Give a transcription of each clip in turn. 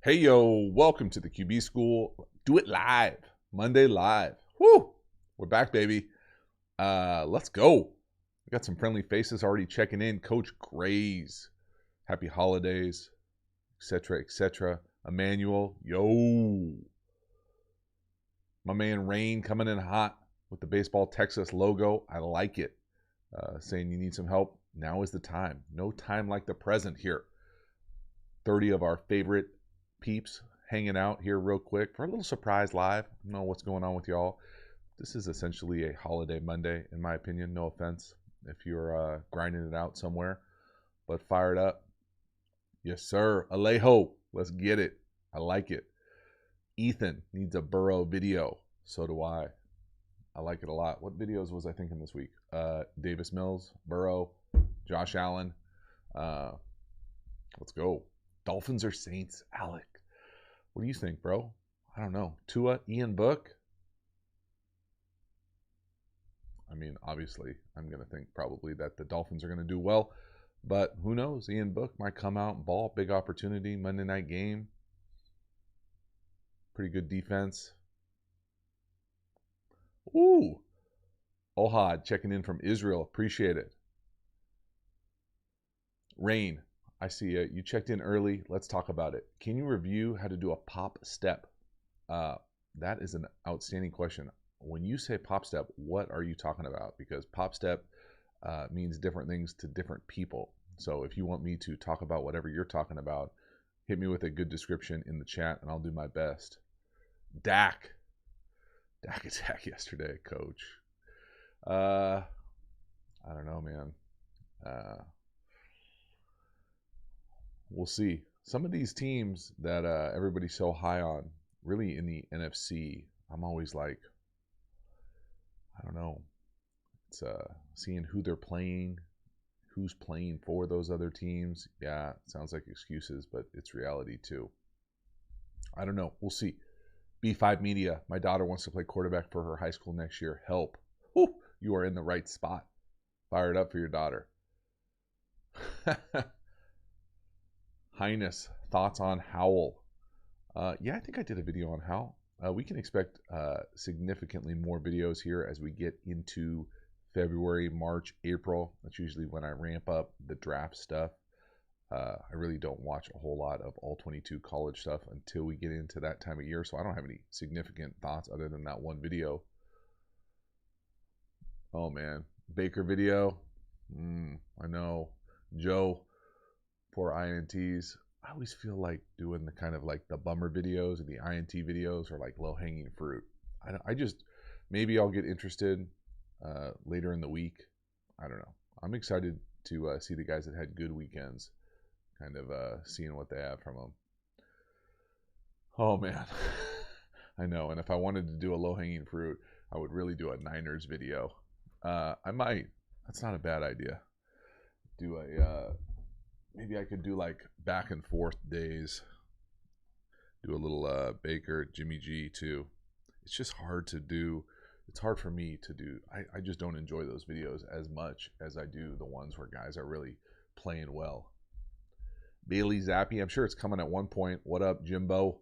Hey, yo, welcome to the QB School. Do it live. Monday live. Woo! We're back, baby. Let's go. We got some friendly faces already checking in. Coach Grays. Happy holidays, etc., etc. Emmanuel, yo. My man Rain coming in hot with the Baseball Texas logo. I like it. Saying you need some help. Now is the time. No time like the present here. 30 of our favorite peeps hanging out here real quick for a little surprise live. I don't know what's going on with y'all. This is essentially a holiday Monday, in my opinion. No offense if you're grinding it out somewhere, but fired up. Yes, sir. Alejo, let's get it. I like it. Ethan needs a Burro video. So do I. I like it a lot. What videos was I thinking this week? Davis Mills, Burrow, Josh Allen. Let's go. Dolphins or Saints? Alec. What do you think, bro? I don't know. Tua, Ian Book? I mean, obviously, I'm going to think probably that the Dolphins are going to do well. But who knows? Ian Book might come out and ball. Big opportunity. Monday night game. Pretty good defense. Ooh. Ohad checking in from Israel. Appreciate it. Rain. I see it. You checked in early. Let's talk about it. Can you review how to do a pop step? That is an outstanding question. When you say pop step, what are you talking about? Because pop step means different things to different people. So if you want me to talk about whatever you're talking about, hit me with a good description in the chat and I'll do my best. Dak attack yesterday, coach. I don't know, man. We'll see. Some of these teams that everybody's so high on, really in the NFC, I'm always like, I don't know. It's seeing who they're playing, who's playing for those other teams. Yeah, it sounds like excuses, but it's reality too. I don't know. We'll see. B5 Media. My daughter wants to play quarterback for her high school next year. Help. Whew, you are in the right spot. Fire it up for your daughter. Highness, thoughts on Howell? Yeah, I think I did a video on Howell. We can expect significantly more videos here as we get into February, March, April. That's usually when I ramp up the draft stuff. I really don't watch a whole lot of all 22 college stuff until we get into that time of year, so I don't have any significant thoughts other than that one video. Oh, man. Baker video. I know. Joe. For INTs, I always feel like doing the kind of like the bummer videos and the INT videos are like low-hanging fruit. I just, maybe I'll get interested later in the week. I don't know. I'm excited to see the guys that had good weekends, kind of seeing what they have from them. Oh, man. I know. And if I wanted to do a low-hanging fruit, I would really do a Niners video. I might. That's not a bad idea. Do a... maybe I could do like back and forth days. Do a little Baker, Jimmy G too. It's just hard to do. It's hard for me to do. I just don't enjoy those videos as much as I do the ones where guys are really playing well. Bailey Zappi, I'm sure it's coming at one point. What up, Jimbo?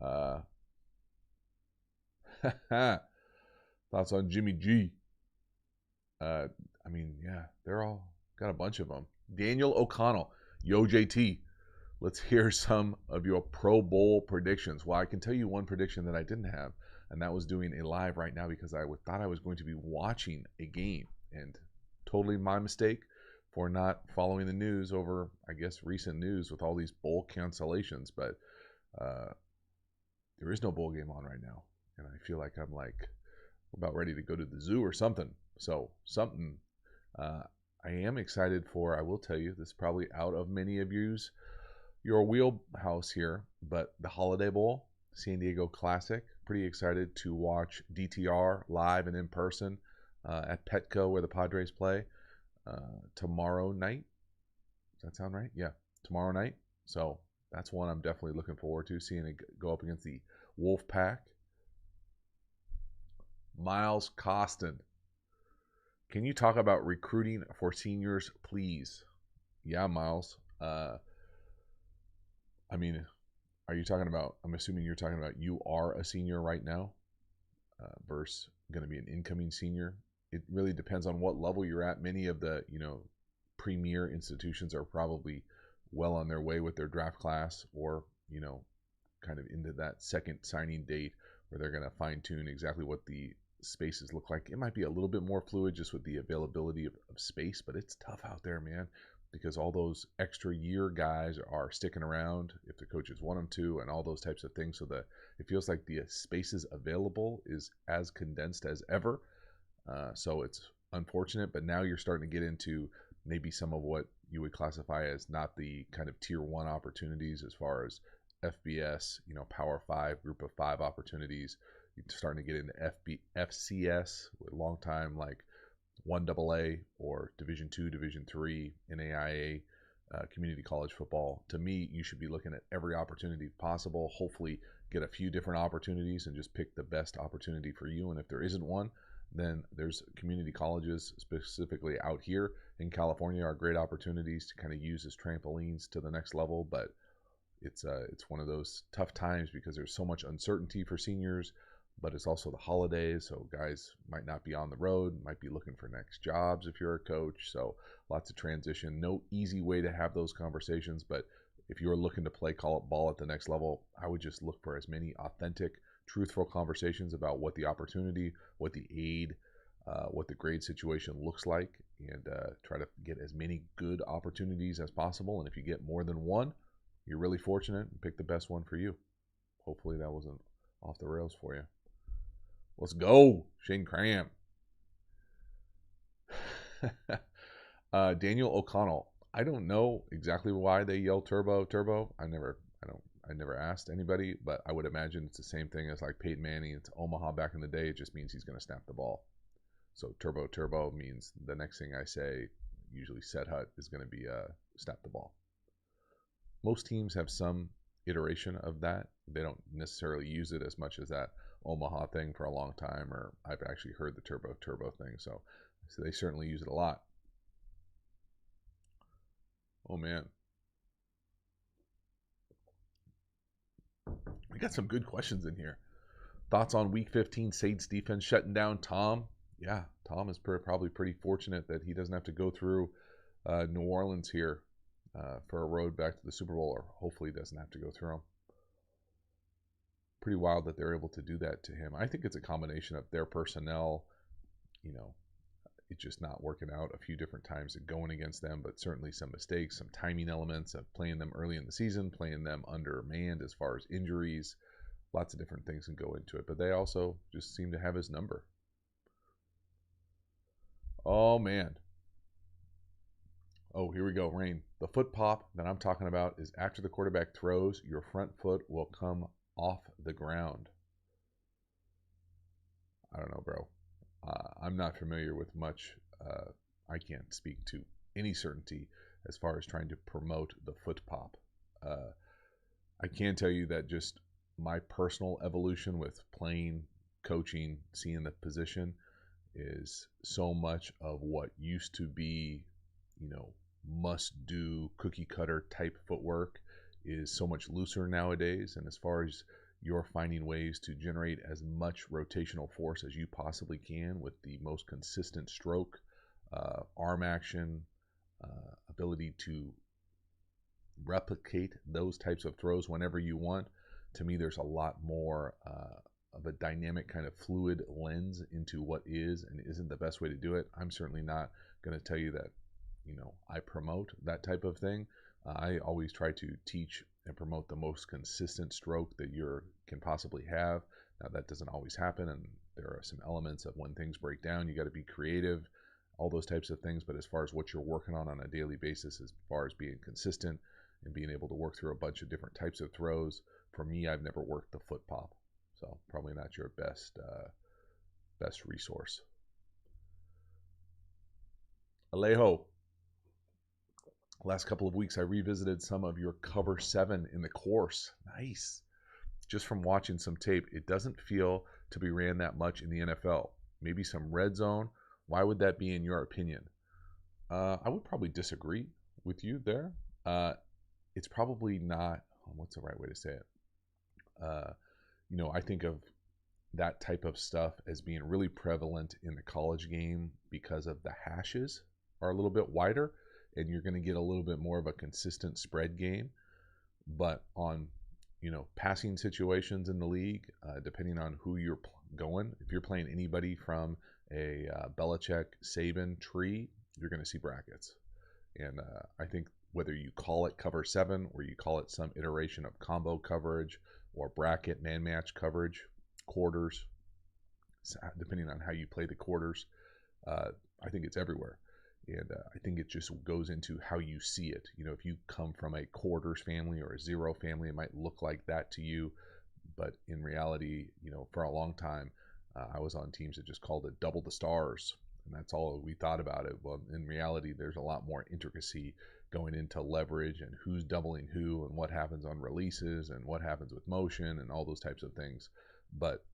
Thoughts on Jimmy G? I mean, yeah, they're all got a bunch of them. Daniel O'Connell, yo JT, let's hear some of your Pro Bowl predictions. Well, I can tell you one prediction that I didn't have, and that was doing a live right now because I thought I was going to be watching a game, and totally my mistake for not following the news over, I guess, recent news with all these bowl cancellations. But there is no bowl game on right now, and I feel like I'm like about ready to go to the zoo or something. So something. I am excited for, I will tell you, this is probably out of many of your wheelhouse here, but the Holiday Bowl, San Diego Classic. Pretty excited to watch DTR live and in person at Petco where the Padres play tomorrow night. Does that sound right? Yeah, tomorrow night. So that's one I'm definitely looking forward to, seeing it go up against the Wolf Pack. Miles Costin. Can you talk about recruiting for seniors, please? Yeah, Miles. I mean, Are you talking about, I'm assuming you're talking about you are a senior right now versus going to be an incoming senior. It really depends on what level you're at. Many of the, premier institutions are probably well on their way with their draft class, or, kind of into that second signing date where they're going to fine tune exactly what the spaces look like. It might be a little bit more fluid just with the availability of space, but it's tough out there, man, because all those extra year guys are sticking around if the coaches want them to, and all those types of things. So that it feels like the spaces available is as condensed as ever. So it's unfortunate, but now you're starting to get into maybe some of what you would classify as not the kind of tier one opportunities as far as FBS, Power 5, Group of 5 opportunities. You're starting to get into FCS, with long time like 1AA or Division 2, Division 3, NAIA, community college football. To me, you should be looking at every opportunity possible. Hopefully, get a few different opportunities and just pick the best opportunity for you. And if there isn't one, then there's community colleges specifically out here in California are great opportunities to kind of use as trampolines to the next level. But it's one of those tough times because there's so much uncertainty for seniors, but it's also the holidays, so guys might not be on the road, might be looking for next jobs if you're a coach. So lots of transition. No easy way to have those conversations, but if you're looking to play ball at the next level, I would just look for as many authentic, truthful conversations about what the opportunity, what the aid, what the grade situation looks like, and try to get as many good opportunities as possible. And if you get more than one, you're really fortunate and pick the best one for you. Hopefully that wasn't off the rails for you. Let's go, Shane Cram. Daniel O'Connell. I don't know exactly why they yell turbo, turbo. I never asked anybody, but I would imagine it's the same thing as like Peyton Manning to Omaha back in the day. It just means he's going to snap the ball. So turbo, turbo means the next thing I say, usually set hut, is going to be snap the ball. Most teams have some iteration of that. They don't necessarily use it as much as that Omaha thing for a long time, or I've actually heard the turbo thing. So they certainly use it a lot. Oh man, we got some good questions in here. Thoughts on Week 15 Saints defense shutting down Tom? Yeah, Tom is probably pretty fortunate that he doesn't have to go through New Orleans here for a road back to the Super Bowl, or hopefully he doesn't have to go through them. Pretty wild that they're able to do that to him. I think it's a combination of their personnel, it's just not working out a few different times and going against them, but certainly some mistakes, some timing elements of playing them early in the season, playing them undermanned as far as injuries. Lots of different things can go into it, but they also just seem to have his number. Oh, man. Oh, here we go, Rain. The foot pop that I'm talking about is after the quarterback throws, your front foot will come off the ground. I don't know, bro. I'm not familiar with much. I can't speak to any certainty as far as trying to promote the foot pop. I can tell you that just my personal evolution with playing, coaching, seeing the position is so much of what used to be, must do cookie cutter type footwork is so much looser nowadays. And as far as you're finding ways to generate as much rotational force as you possibly can with the most consistent stroke, arm action, ability to replicate those types of throws whenever you want. To me, there's a lot more of a dynamic kind of fluid lens into what is and isn't the best way to do it. I'm certainly not going to tell you that, I promote that type of thing. I always try to teach and promote the most consistent stroke that you can possibly have. Now, that doesn't always happen, and there are some elements of when things break down, you got to be creative, all those types of things. But as far as what you're working on a daily basis, as far as being consistent and being able to work through a bunch of different types of throws, for me, I've never worked the foot pop, so probably not your best resource. Alejo. Last couple of weeks, I revisited some of your cover 7 in the course. Nice. Just from watching some tape, it doesn't feel to be ran that much in the NFL. Maybe some red zone. Why would that be in your opinion? I would probably disagree with you there. It's probably not, what's the right way to say it? I think of that type of stuff as being really prevalent in the college game because of the hashes are a little bit wider, and you're going to get a little bit more of a consistent spread game. But on passing situations in the league, depending on who you're going, if you're playing anybody from a Belichick Saban tree, you're going to see brackets. And I think whether you call it cover 7 or you call it some iteration of combo coverage or bracket man match coverage, quarters, depending on how you play the quarters, I think it's everywhere. And I think it just goes into how you see it. If you come from a quarters family or a zero family, it might look like that to you. But in reality, for a long time, I was on teams that just called it double the stars. And that's all we thought about it. Well, in reality, there's a lot more intricacy going into leverage and who's doubling who and what happens on releases and what happens with motion and all those types of things. But,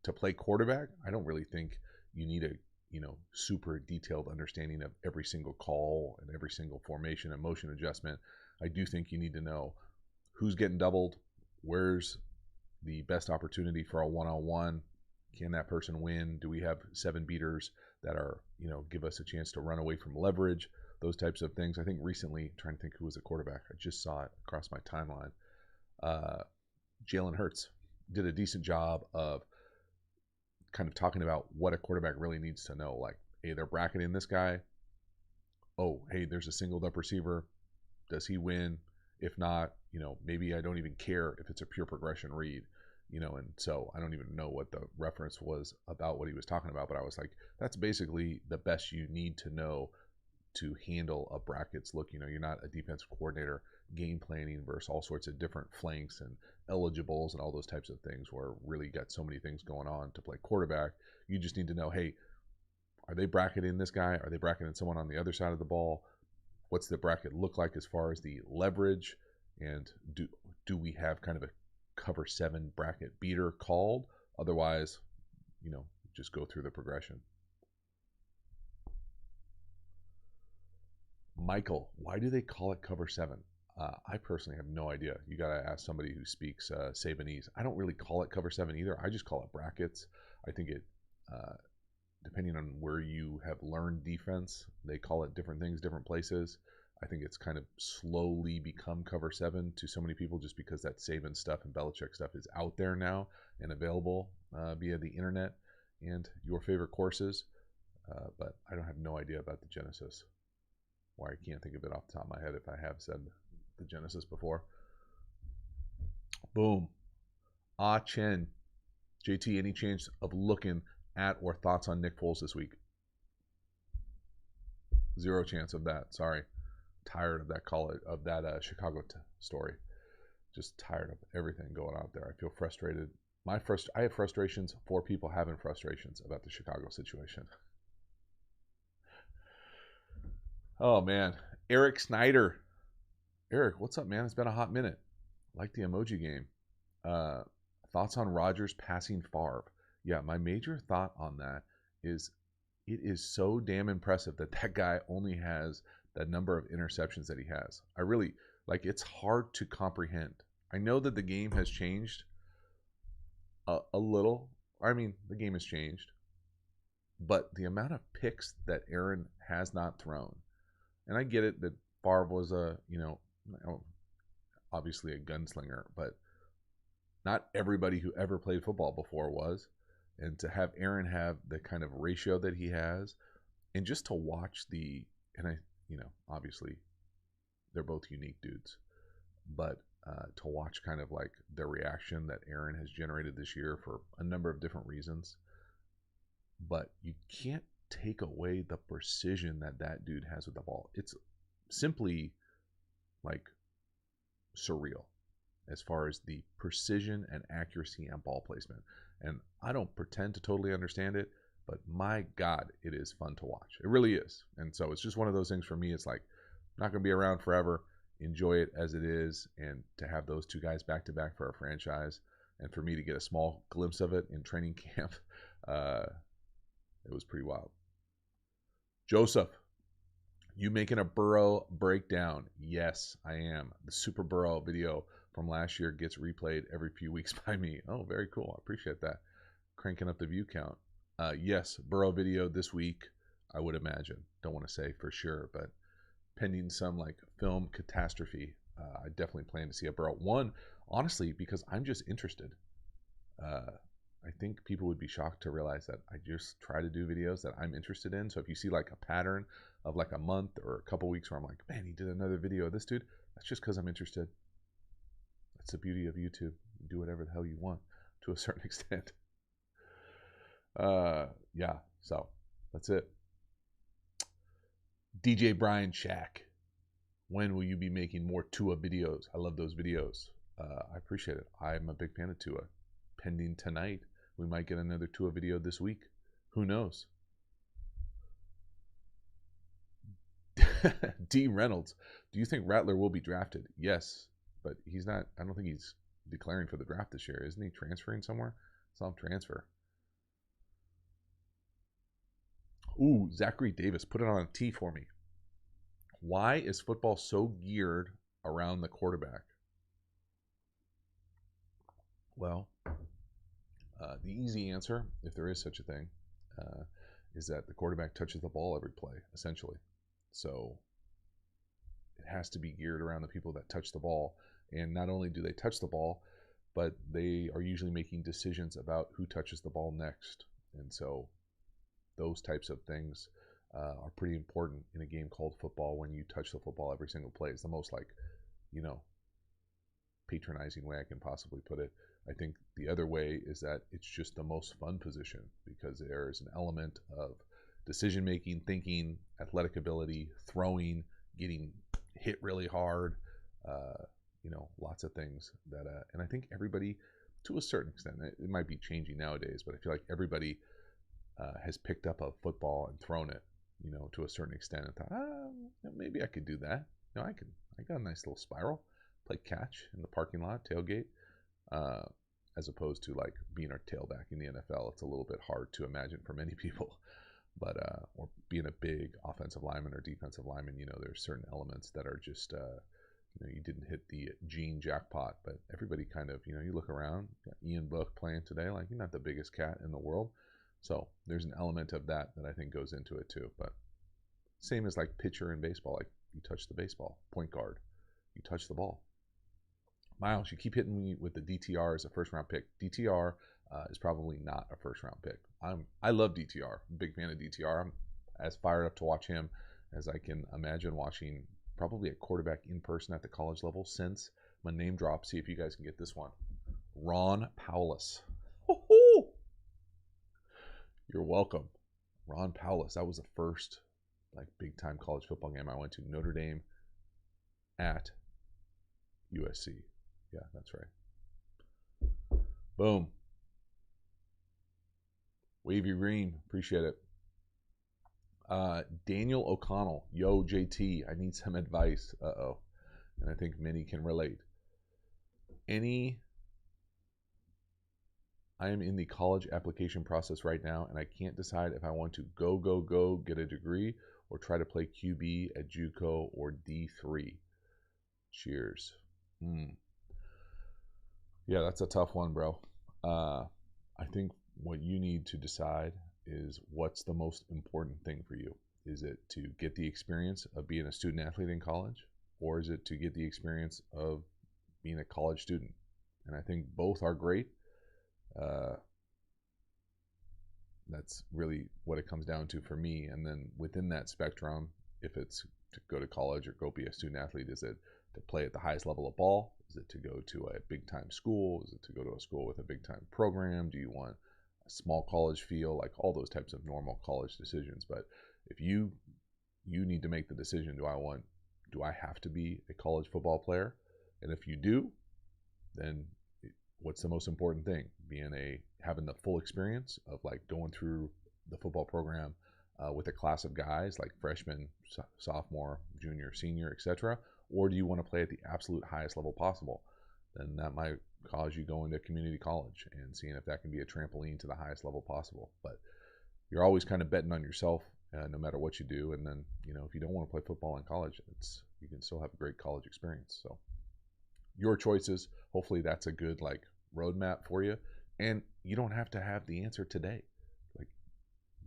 to play quarterback, I don't really think you need a super detailed understanding of every single call and every single formation and motion adjustment. I do think you need to know who's getting doubled, where's the best opportunity for a one-on-one, can that person win, do we have 7 beaters that are, give us a chance to run away from leverage, those types of things. I think recently, trying to think who was a quarterback, I just saw it across my timeline. Jalen Hurts did a decent job of kind of talking about what a quarterback really needs to know. Like, hey, they're bracketing this guy. Oh, hey, there's a singled up receiver. Does he win? If not, maybe I don't even care if it's a pure progression read, and so I don't even know what the reference was about what he was talking about, but I was like, that's basically the best you need to know to handle a brackets look. You're not a defensive coordinator game planning versus all sorts of different flanks and eligibles and all those types of things where really got so many things going on to play quarterback. You just need to know, hey, are they bracketing this guy? Are they bracketing someone on the other side of the ball? What's the bracket look like as far as the leverage? And do we have kind of a cover 7 bracket beater called? Otherwise, just go through the progression. Michael, why do they call it cover 7? I personally have no idea. You got to ask somebody who speaks Sabanese. I don't really call it cover 7 either. I just call it brackets. I think it, depending on where you have learned defense, they call it different things, different places. I think it's kind of slowly become cover 7 to so many people just because that Saban stuff and Belichick stuff is out there now and available via the internet and your favorite courses. But I don't have no idea about the genesis. Why I can't think of it off the top of my head if I have said the genesis before. Boom. Chen. JT, any chance of looking at or thoughts on Nick Foles this week? Zero chance of that. Sorry. Tired of that Chicago story. Just tired of everything going out there. I feel frustrated. I have frustrations. 4 people having frustrations about the Chicago situation. Oh man, Eric Snyder. Eric, what's up, man? It's been a hot minute. Like the emoji game. Thoughts on Rodgers passing Favre? Yeah, my major thought on that is it is so damn impressive that guy only has the number of interceptions that he has. I really, it's hard to comprehend. I know that the game has changed a little. I mean, the game has changed. But the amount of picks that Aaron has not thrown, and I get it that Favre was obviously a gunslinger, but not everybody who ever played football before was. And to have Aaron have the kind of ratio that he has, and just to watch obviously they're both unique dudes, but to watch kind of like the reaction that Aaron has generated this year for a number of different reasons. But you can't take away the precision that dude has with the ball. It's simply surreal as far as the precision and accuracy and ball placement. And I don't pretend to totally understand it, but my God, it is fun to watch. It really is. And so it's just one of those things for me. It's like, not going to be around forever. Enjoy it as it is. And to have those 2 guys back to back for our franchise, and for me to get a small glimpse of it in training camp, it was pretty wild. Joseph, you making a Burro breakdown? Yes, I am. The Super Burrow video from last year gets replayed every few weeks by me. Oh, very cool. I appreciate that. Cranking up the view count. Yes, Burrow video this week, I would imagine. Don't want to say for sure, but pending some like film catastrophe, I definitely plan to see a Burrow. One, honestly, because I'm just interested. I think people would be shocked to realize that I just try to do videos that I'm interested in. So if you see like a pattern of like a month or a couple weeks where I'm like, man, he did another video of this dude, that's just because I'm interested. That's the beauty of YouTube. You do whatever the hell you want to a certain extent. Yeah, so that's it. DJ Brian Shack, when will you be making more Tua videos? I love those videos. I appreciate it. I'm a big fan of Tua. Pending tonight, we might get another Tua video this week. Who knows? D. Reynolds, do you think Rattler will be drafted? Yes, but he's not. I don't think he's declaring for the draft this year. Isn't he transferring somewhere? Some transfer. Ooh, Zachary Davis, put it on a T for me. Why is football so geared around the quarterback? Well, the easy answer, if there is such a thing, is that the quarterback touches the ball every play, essentially. So it has to be geared around the people that touch the ball. And not only do they touch the ball, but they are usually making decisions about who touches the ball next. And so those types of things are pretty important in a game called football when you touch the football every single play. It's the most patronizing way I can possibly put it. I think the other way is that it's just the most fun position because there is an element of decision making, thinking, athletic ability, throwing, getting hit really hard, lots of things that, and I think everybody, to a certain extent, it might be changing nowadays, but I feel like everybody has picked up a football and thrown it, to a certain extent and thought, maybe I could do that. I got a nice little spiral, play catch in the parking lot, tailgate, as opposed to like being our tailback in the NFL. It's a little bit hard to imagine for many people, but or being a big offensive lineman or defensive lineman, there's certain elements that are just, you didn't hit the gene jackpot, but everybody kind of, you look around, got Ian Book playing today, like you're not the biggest cat in the world. So there's an element of that I think goes into it too. But same as like pitcher in baseball, like you touch the baseball, point guard, you touch the ball. Miles, you keep hitting me with the DTR as a first round pick. DTR is probably not a first round pick. I love DTR. I'm a big fan of DTR. I'm as fired up to watch him as I can imagine watching probably a quarterback in person at the college level since my name drop. See if you guys can get this one. Ron Powlus. You're welcome. Ron Powlus. That was the first big time college football game I went to. Notre Dame at USC. Yeah, that's right. Boom. Wavy green. Appreciate it. Daniel O'Connell. Yo, JT, I need some advice. Uh-oh. And I think many can relate. I am in the college application process right now, and I can't decide if I want to go, get a degree, or try to play QB at JUCO or D3. Cheers. Yeah, that's a tough one, bro. I think what you need to decide is what's the most important thing for you. Is it to get the experience of being a student athlete in college, or is it to get the experience of being a college student? And I think both are great. That's really what it comes down to for me. And then within that spectrum, if it's to go to college or go be a student athlete, is it to play at the highest level of ball? Is it to go to a big time school? Is it to go to a school with a big time program? Do you want a small college feel? Like all those types of normal college decisions. But if you need to make the decision, do I have to be a college football player? And if you do, then what's the most important thing? Having the full experience of going through the football program with a class of guys like freshman, sophomore, junior, senior, etc. Or do you want to play at the absolute highest level possible? Then that might cause you going to community college and seeing if that can be a trampoline to the highest level possible. But you're always kind of betting on yourself no matter what you do. And then, if you don't want to play football in college, you can still have a great college experience. So your choices. Hopefully that's a good like roadmap for you. And you don't have to have the answer today. Like,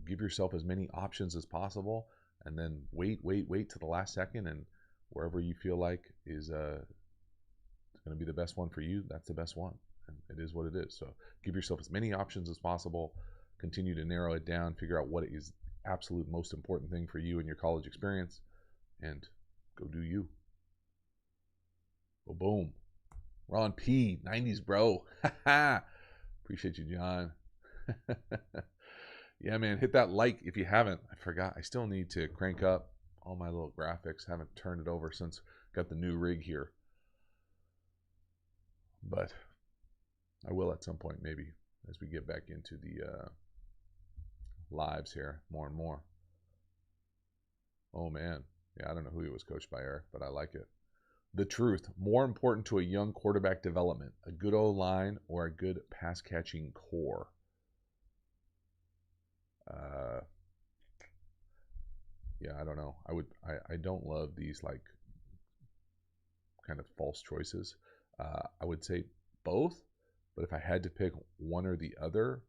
give yourself as many options as possible, and then wait to the last second, and wherever you feel like is going to be the best one for you, that's the best one. And it is what it is. So give yourself as many options as possible. Continue to narrow it down. Figure out what is absolute most important thing for you in your college experience, and go do you. Well, boom. Ron P, 90s bro. Appreciate you, John. Yeah, man, hit that like if you haven't. I forgot. I still need to crank up all my little graphics. Haven't turned it over since got the new rig here. But I will at some point, maybe, as we get back into the lives here more and more. Oh, man. Yeah, I don't know who he was coached by, Eric, but I like it. The truth, more important to a young quarterback development, a good O-line or a good pass-catching core? Yeah, I don't know. I don't love these like kind of false choices. I would say both, but if I had to pick one or the other,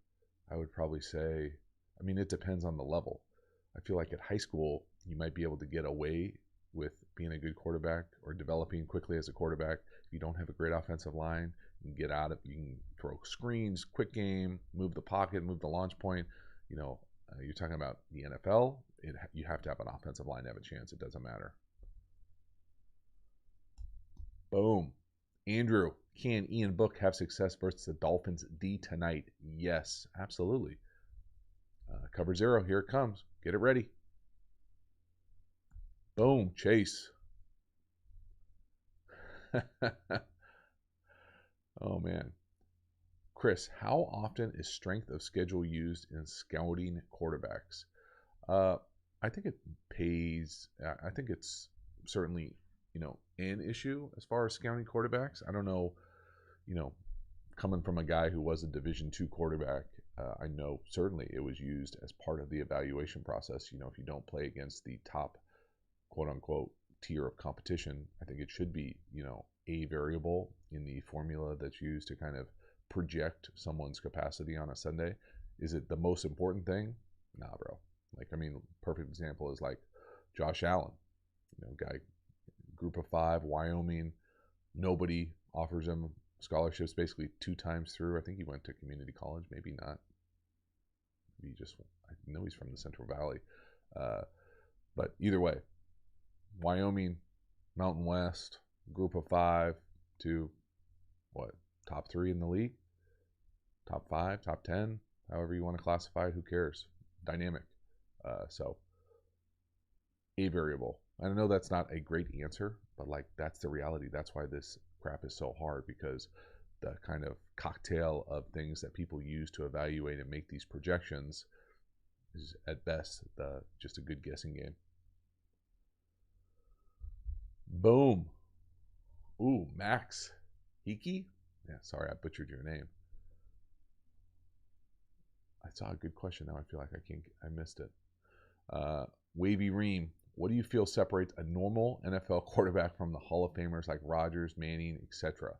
I would probably say, I mean, it depends on the level. I feel like at high school, you might be able to get away with being a good quarterback or developing quickly as a quarterback. If you don't have a great offensive line, you can get out of, you can throw screens, quick game, move the pocket, move the launch point. You know, you're talking about the NFL, you have to have an offensive line to have a chance. It doesn't matter. Boom. Andrew, can Ian Book have success versus the Dolphins D tonight? Yes, absolutely. Cover 0, here it comes. Get it ready. Boom, Chase. Oh, man. Chris, how often is strength of schedule used in scouting quarterbacks? I think it pays. I think it's certainly, an issue as far as scouting quarterbacks. I don't know, coming from a guy who was a Division II quarterback, I know certainly it was used as part of the evaluation process. If you don't play against the top, quote unquote, tier of competition, I think it should be, a variable in the formula that's used to kind of project someone's capacity on a Sunday. Is it the most important thing? Nah, bro. Like, I mean, perfect example is like Josh Allen, guy, group of 5, Wyoming, nobody offers him scholarships basically 2 times through. I think he went to community college, maybe not. I know he's from the Central Valley. But either way, Wyoming, Mountain West, group of 5 to top 3 in the league, top 5, top 10, however you want to classify it, who cares? Dynamic. So a variable. I know that's not a great answer, but like that's the reality. That's why this crap is so hard, because the kind of cocktail of things that people use to evaluate and make these projections is at best just a good guessing game. Boom. Ooh, Max Hiki? Yeah, sorry, I butchered your name. I saw a good question. Now I feel like I missed it. Wavy Ream, what do you feel separates a normal NFL quarterback from the Hall of Famers like Rodgers, Manning, etc.?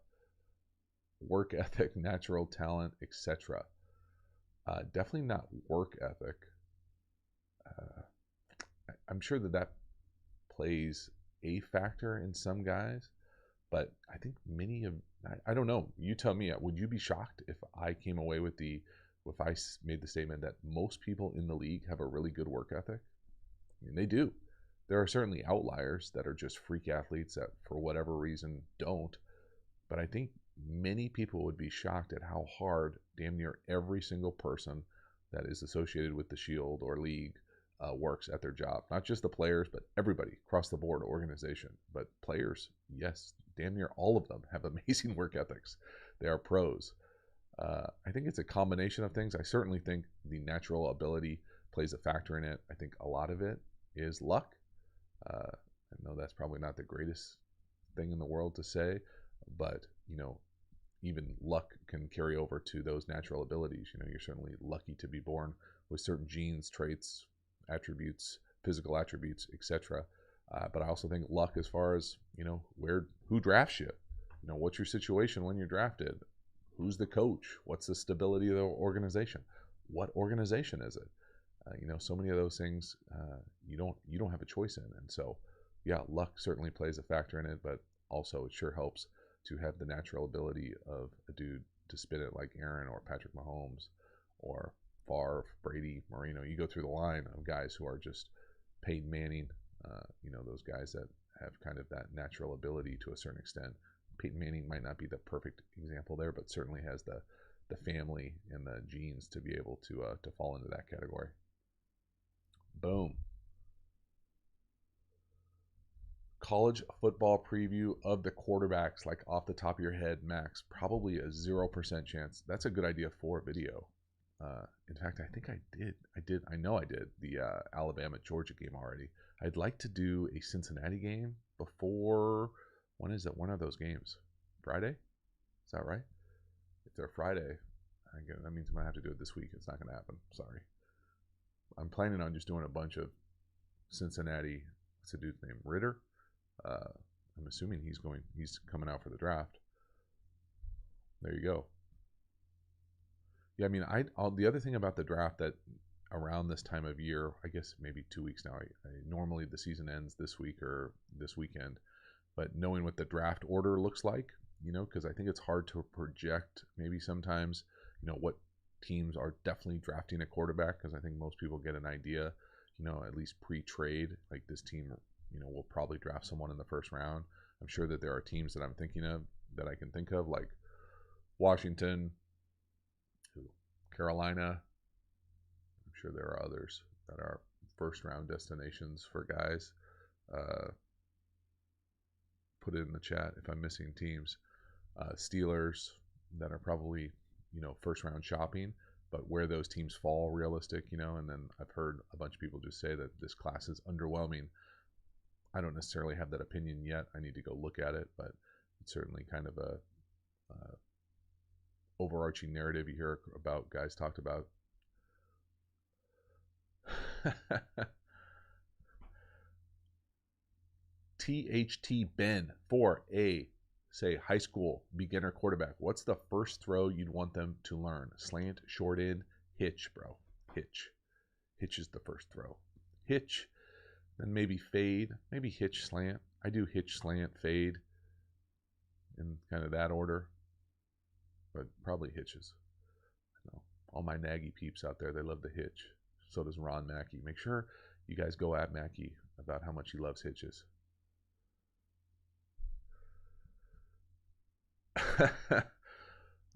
Work ethic, natural talent, etc. Definitely not work ethic. I'm sure that plays a factor in some guys, but I think many of, I don't know, you tell me, would you be shocked if I came away with if I made the statement that most people in the league have a really good work ethic? I mean, they do. There are certainly outliers that are just freak athletes that for whatever reason don't, but I think many people would be shocked at how hard damn near every single person that is associated with the Shield or league works at their job. Not just the players, but everybody across the board organization. But players, yes, damn near all of them have amazing work ethics. They are pros. I think it's a combination of things. I certainly think the natural ability plays a factor in it. I think a lot of it is luck. I know that's probably not the greatest thing in the world to say, but even luck can carry over to those natural abilities. You're certainly lucky to be born with certain genes, traits, attributes, physical attributes, etc. But I also think luck as far as who drafts you. what's your situation when you're drafted? Who's the coach? What's the stability of the organization? What organization is it? So many of those things you don't have a choice in, and so yeah, luck certainly plays a factor in it, but also it sure helps to have the natural ability of a dude to spin it like Aaron or Patrick Mahomes or Favre, Brady, Marino. You go through the line of guys who are just Peyton Manning, those guys that have kind of that natural ability to a certain extent. Peyton Manning might not be the perfect example there, but certainly has the family and the genes to be able to fall into that category. Boom. College football preview of the quarterbacks, like off the top of your head, Max. Probably a 0% chance. That's a good idea for a video. In fact, I think I did. I know I did the Alabama-Georgia game already. I'd like to do a Cincinnati game before, when is it? When are those games? Friday? Is that right? If they're Friday, that means I might have to do it this week. It's not going to happen. Sorry. I'm planning on just doing a bunch of Cincinnati. What's the dude's name? Ritter? I'm assuming he's coming out for the draft. There you go. Yeah, I mean, the other thing about the draft that around this time of year, I guess maybe 2 weeks now, normally the season ends this week or this weekend, but knowing what the draft order looks like, because I think it's hard to project maybe sometimes, what teams are definitely drafting a quarterback, because I think most people get an idea, at least pre-trade, like this team, will probably draft someone in the first round. I'm sure that there are teams that I'm thinking of that I can think of, like Washington, Carolina. I'm sure there are others that are first round destinations for guys. Put it in the chat if I'm missing teams. Steelers that are probably, first round shopping, but where those teams fall realistic, and then I've heard a bunch of people just say that this class is underwhelming. I don't necessarily have that opinion yet. I need to go look at it, but it's certainly kind of a overarching narrative you hear about guys talked about. THT Ben 4A say high school beginner quarterback. What's the first throw you'd want them to learn? Slant, short in, hitch, bro. Hitch. Hitch is the first throw. Hitch, then maybe fade, maybe hitch, slant. I do hitch, slant, fade in kind of that order, but probably hitches. All my Nagy peeps out there, they love the hitch. So does Ron Mackey. Make sure you guys go at Mackey about how much he loves hitches.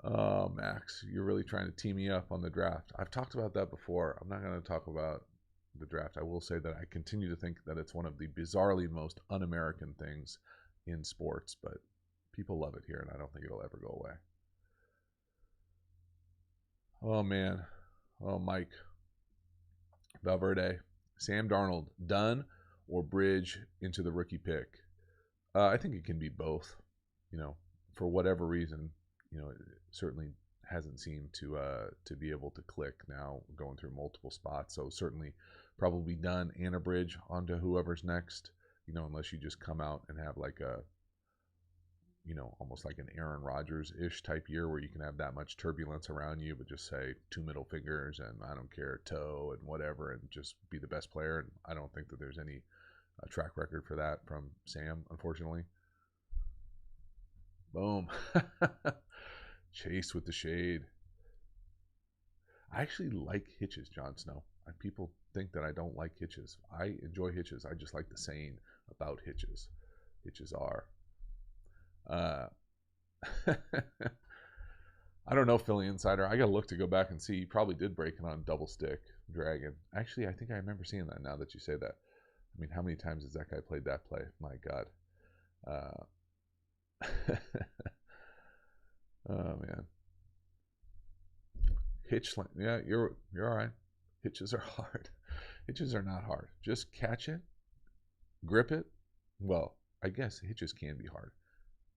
Oh, Max, you're really trying to tee me up on the draft. I've talked about that before. I'm not going to talk about the draft. I will say that I continue to think that it's one of the bizarrely most un-American things in sports, but people love it here, and I don't think it'll ever go away. Oh, man. Oh, Mike. Valverde. Sam Darnold, done or bridge into the rookie pick? I think it can be both. For whatever reason, it certainly hasn't seemed to be able to click now, going through multiple spots. So certainly probably done and a bridge onto whoever's next, unless you just come out and have like a, almost like an Aaron Rodgers-ish type year where you can have that much turbulence around you, but just say 2 middle fingers and I don't care, toe and whatever, and just be the best player. And I don't think that there's any track record for that from Sam, unfortunately. Boom. Chase with the shade. I actually like Hitches, Jon Snow. People think that I don't like Hitches. I enjoy Hitches. I just like the saying about Hitches. Hitches are. I don't know, Philly Insider. I got to look to go back and see. He probably did break it on double stick dragon. Actually, I think I remember seeing that now that you say that. I mean, how many times has that guy played that play? My God. Oh man, hitch. Yeah, you're all right. Hitches are hard. Hitches are not hard. Just catch it, grip it. Well, I guess hitches can be hard.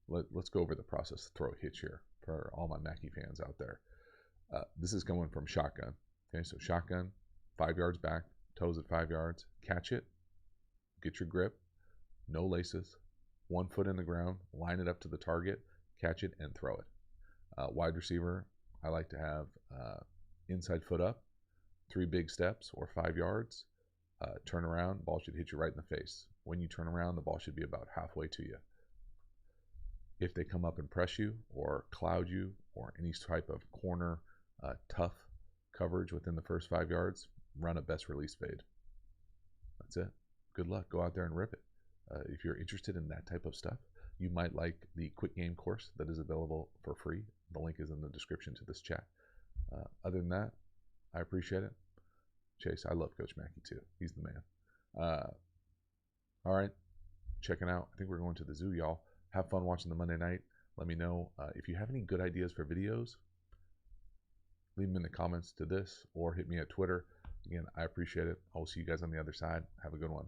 Let's go over the process to throw a hitch here for all my Mackey fans out there. This is going from shotgun. Okay, so shotgun, 5 yards back, toes at 5 yards. Catch it, get your grip, no laces, 1 foot in the ground, line it up to the target, catch it, and throw it. Wide receiver, I like to have inside foot up, 3 big steps or 5 yards, turn around, ball should hit you right in the face. When you turn around, the ball should be about halfway to you. If they come up and press you or cloud you or any type of corner tough coverage within the first 5 yards, run a best release fade. That's it. Good luck. Go out there and rip it. If you're interested in that type of stuff, you might like the quick game course that is available for free. The link is in the description to this chat. Other than that, I appreciate it. Chase, I love Coach Mackey too. He's the man. All right, checking out. I think we're going to the zoo, y'all. Have fun watching the Monday night. Let me know if you have any good ideas for videos. Leave them in the comments to this or hit me at Twitter. Again, I appreciate it. I will see you guys on the other side. Have a good one.